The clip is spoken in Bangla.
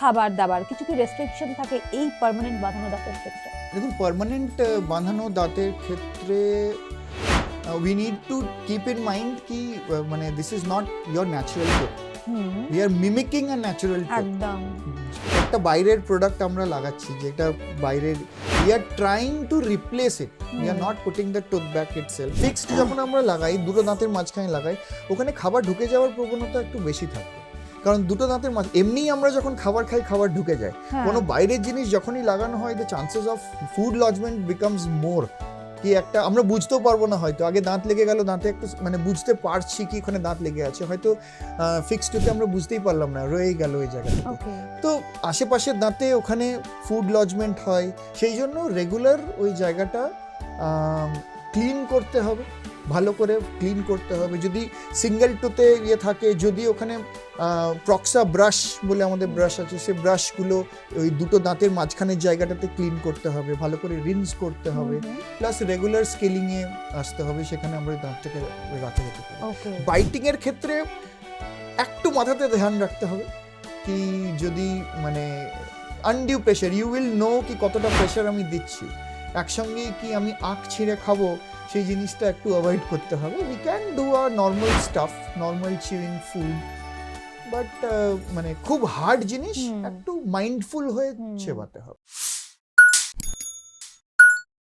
খাবার দাবার কিছু কি রেস্ট্রিকশন থাকে এই পার্মানেন্ট বাঁধানো দাঁতের ক্ষেত্রে? দেখুন, পার্মানেন্ট বাঁধানো দাঁতের ক্ষেত্রে we need to keep in mind কি মানে this is not your natural tooth, we are mimicking a natural tooth. একদম। একটা বাইরের প্রোডাক্ট আমরা লাগাচ্ছি, যেটা বাইরের, we are trying to replace it, we are not putting the tooth back itself. Fixed যখন আমরা লাগাই, দুটো দাঁতের মাঝখানে লাগাই, ওখানে খাবার ঢুকে যাওয়ার প্রবণতা একটু বেশি থাকে, কারণ দুটো দাঁতের মাঝ এমনিই আমরা যখন খাবার খাই খাবার ঢুকে যায়। কোনো বাইরের জিনিস যখনই লাগানো হয়, the chances of food lodgement becomes more. কি একটা আমরা বুঝতেও পারবো না, হয়তো আগে দাঁত লেগে গেল, দাঁতে একটু মানে বুঝতে পারছি কি ওখানে দাঁত লেগে আছে, হয়তো ফিক্সড টুথে আমরা বুঝতেই পারলাম না, রয়ে গেল ওই জায়গাটা। তো আশেপাশের দাঁতে ওখানে ফুড লজমেন্ট হয়, সেই জন্য রেগুলার ওই জায়গাটা ক্লিন করতে হবে, ভালো করে ক্লিন করতে হবে। যদি সিঙ্গেল টুথে ইয়ে থাকে, যদি ওখানে প্রক্সা ব্রাশ বলে আমাদের ব্রাশ আছে, সেই ব্রাশগুলো ওই দুটো দাঁতের মাঝখানের জায়গাটাতে ক্লিন করতে হবে, ভালো করে রিন্স করতে হবে, প্লাস রেগুলার স্কেলিংয়ে আসতে হবে, সেখানে আমরা দাঁতটাকে রাখা যেতে পারে। বাইটিংয়ের ক্ষেত্রে একটু মাথাতে ধ্যান রাখতে হবে কি যদি মানে undue pressure, you will know কি কতটা প্রেশার আমি দিচ্ছি, একসঙ্গে কি আমি আখ ছিঁড়ে খাবো, সেই জিনিসটা একটু অ্যাভয়েড করতে হবে। We can do a normal staff, normal chewing food, but মানে খুব হার্ড জিনিস একটু মাইন্ডফুল হয়ে চেবাতে হবে।